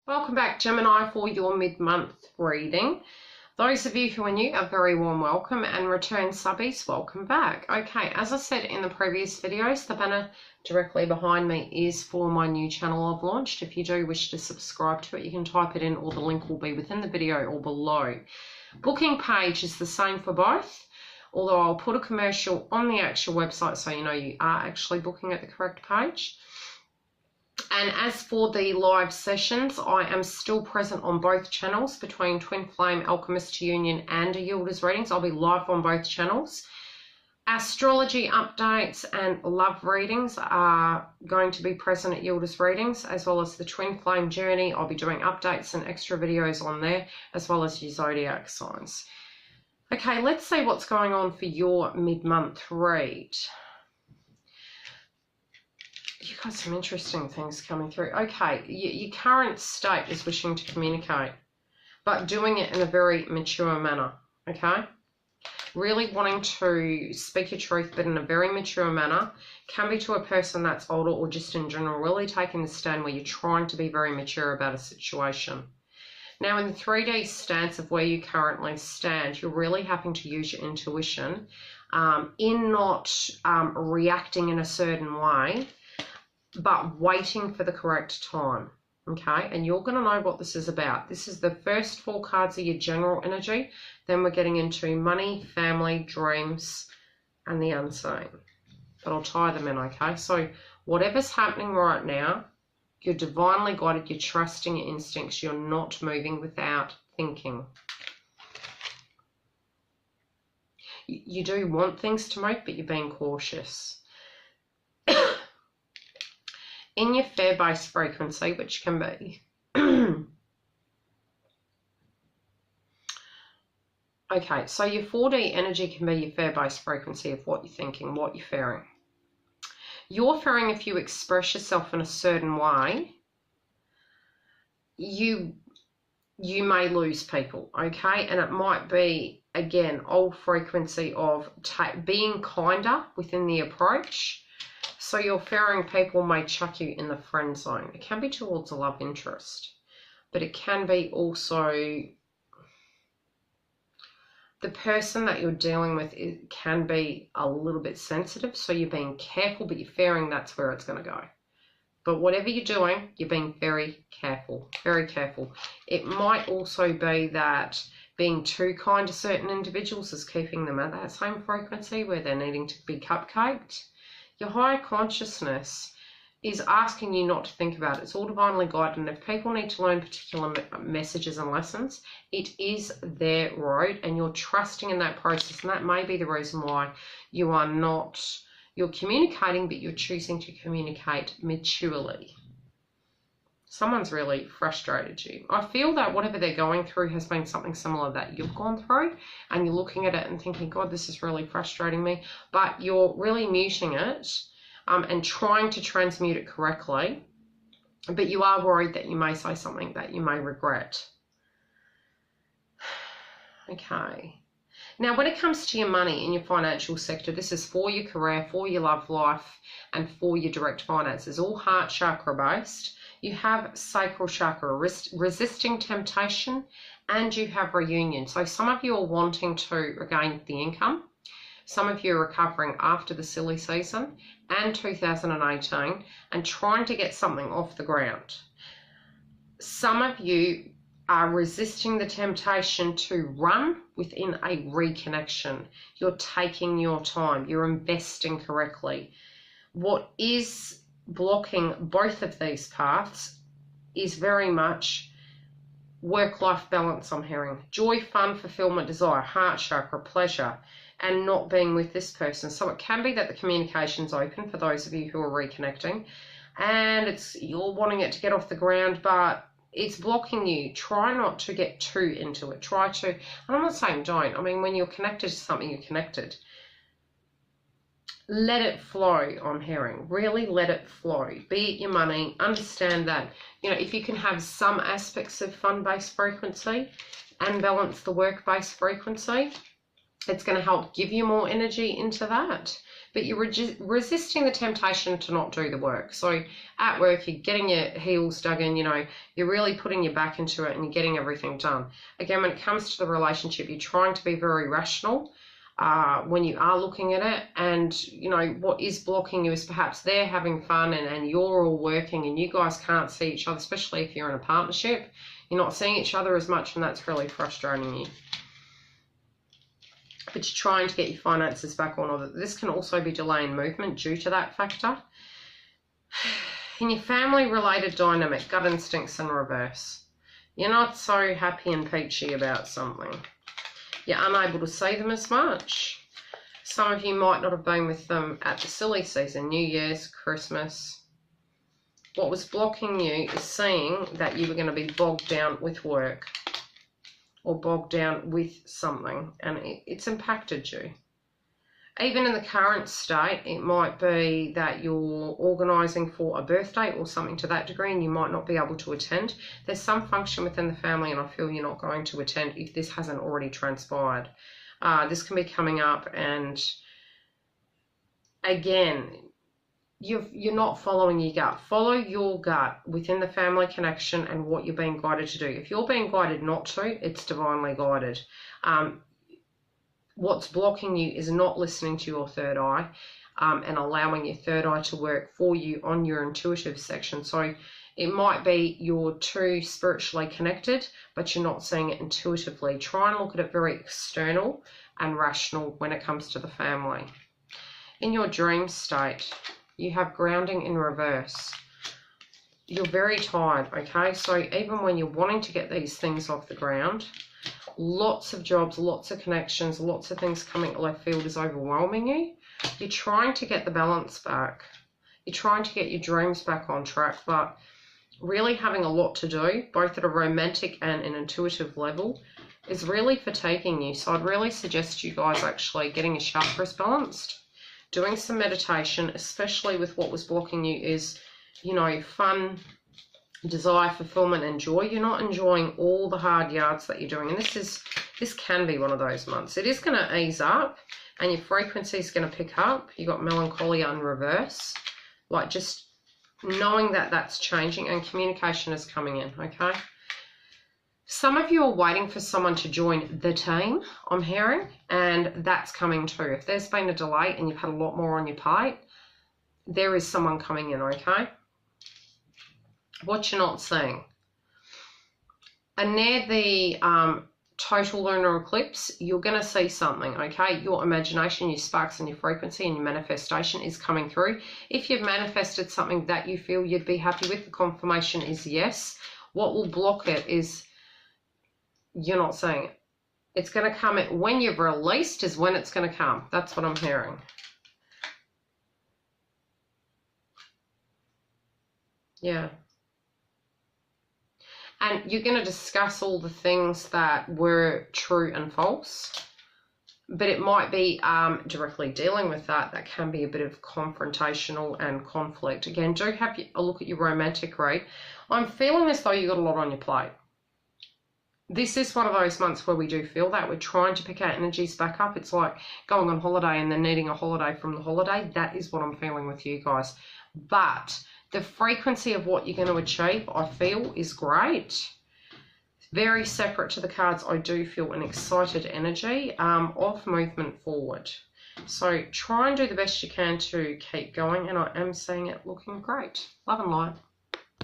Welcome back, Gemini, for your mid-month reading. Those of you who are new, a very warm welcome, and return subbies, welcome back. Okay, as I said in the previous videos, the banner directly behind me is for my new channel I've launched. If you do wish to subscribe to it, you can type it in, or the link will be within the video or below. Booking page is the same for both, although I'll put a commercial on the actual website so you know you are actually booking at the correct page. And as for the live sessions, I am still present on both channels between Twin Flame, Alchemist Union and Yildiz readings. I'll be live on both channels. Astrology updates and love readings are going to be present at Yildiz readings, as well as the Twin Flame journey. I'll be doing updates and extra videos on there, as well as your Zodiac signs. Okay, let's see what's going on for your mid-month read. You've got some interesting things coming through. Okay, your current state is wishing to communicate, but doing it in a very mature manner, okay? Really wanting to speak your truth, but in a very mature manner. Can be to a person that's older or just in general, really taking the stand where you're trying to be very mature about a situation. Now, in the 3D stance of where you currently stand, you're really having to use your intuition in not reacting in a certain way, but waiting for the correct time, okay? And you're going to know what this is about. This is the first 4 cards of your general energy. Then we're getting into money, family, dreams, and the unseen. But I'll tie them in, okay? So whatever's happening right now, you're divinely guided, you're trusting your instincts, you're not moving without thinking. You do want things to move, but you're being cautious. In your fear-based frequency, which can be okay, so your 4D energy can be your fear-based frequency of what you're thinking, what you're fearing. You're fearing if you express yourself in a certain way, you may lose people, okay? And it might be, again, old frequency of being kinder within the approach. So you're fearing people may chuck you in the friend zone. It can be towards a love interest, but it can be also the person that you're dealing with. It can be a little bit sensitive, so you're being careful, but you're fearing that's where it's going to go. But whatever you're doing, you're being very careful, very careful. It might also be that being too kind to certain individuals is keeping them at that same frequency where they're needing to be cupcaked. Your higher consciousness is asking you not to think about it. It's all divinely guided, and if people need to learn particular messages and lessons, it is their road, and you're trusting in that process, and that may be the reason why you are not, you're communicating, but you're choosing to communicate maturely. Someone's really frustrated you. I feel that whatever they're going through has been something similar that you've gone through, and you're looking at it and thinking, God, this is really frustrating me, but you're really muting it and trying to transmute it correctly, but you are worried that you may say something that you may regret. Okay. Now, when it comes to your money in your financial sector, this is for your career, for your love life, and for your direct finances, all heart chakra based. You have sacral chakra, resisting temptation, and you have reunion. So some of you are wanting to regain the income. Some of you are recovering after the silly season and 2018 and trying to get something off the ground. Some of you are resisting the temptation to run within a reconnection. You're taking your time. You're investing correctly. What is blocking both of these paths is very much work-life balance, I'm hearing. Joy, fun, fulfillment, desire, heart chakra, pleasure, and not being with this person. So it can be that the communication's open for those of you who are reconnecting, and you're wanting it to get off the ground, but it's blocking you. Try not to get too into it. Try to, and I'm not saying don't. I mean, when you're connected to something, you're connected. Let it flow, I'm hearing. Really let it flow. Be it your money. Understand that, you know, if you can have some aspects of fun-based frequency and balance the work-based frequency, it's going to help give you more energy into that. but you're resisting the temptation to not do the work. So at work, you're getting your heels dug in, you know, you're really putting your back into it and you're getting everything done. Again, when it comes to the relationship, you're trying to be very rational when you are looking at it, and you know what is blocking you is perhaps they're having fun and you're all working and you guys can't see each other, especially if you're in a partnership. You're not seeing each other as much, and that's really frustrating you. But you're trying to get your finances back on order. This can also be delaying movement due to that factor. In your family-related dynamic, gut instincts in reverse. You're not so happy and peachy about something. You're unable to see them as much. Some of you might not have been with them at the silly season, New Year's, Christmas. What was blocking you is seeing that you were going to be bogged down with work or bogged down with something, and it's impacted you. Even in the current state, it might be that you're organising for a birthday or something to that degree and you might not be able to attend. There's some function within the family and I feel you're not going to attend if this hasn't already transpired. This can be coming up, and again, you're not following your gut. Follow your gut within the family connection and what you're being guided to do. If you're being guided not to, it's divinely guided. What's blocking you is not listening to your third eye and allowing your third eye to work for you on your intuitive section. So it might be you're too spiritually connected, but you're not seeing it intuitively. Try and look at it very external and rational when it comes to the family. In your dream state, you have grounding in reverse. You're very tired, okay? So even when you're wanting to get these things off the ground, lots of jobs, lots of connections, lots of things coming to left field is overwhelming you. You're trying to get the balance back. You're trying to get your dreams back on track, but really having a lot to do, both at a romantic and an intuitive level, is really fatiguing you. So I'd really suggest you guys actually getting your chakras balanced, doing some meditation, especially with what was blocking you is, you know, fun, desire, fulfillment, and joy. You're not enjoying all the hard yards that you're doing, and this can be one of those months. It is going to ease up and your frequency is going to pick up. You got melancholia in reverse, like just knowing that that's changing, and communication is coming in, okay? Some of you are waiting for someone to join the team, I'm hearing, and that's coming too. If there's been a delay and you've had a lot more on your plate, there is someone coming in, okay? What you're not seeing. And near the total lunar eclipse, you're going to see something, okay? Your imagination, your sparks and your frequency and your manifestation is coming through. If you've manifested something that you feel you'd be happy with, the confirmation is yes. What will block it is you're not seeing it. It's going to come when you've released is when it's going to come. That's what I'm hearing. Yeah. And you're going to discuss all the things that were true and false, but it might be directly dealing with that. That can be a bit of confrontational and conflict. Again, do have a look at your romantic read. I'm feeling as though you've got a lot on your plate. This is one of those months where we do feel that. We're trying to pick our energies back up. It's like going on holiday and then needing a holiday from the holiday. That is what I'm feeling with you guys. But the frequency of what you're going to achieve, I feel, is great. Very separate to the cards, I do feel an excited energy of movement forward. So try and do the best you can to keep going, and I am seeing it looking great. Love and light.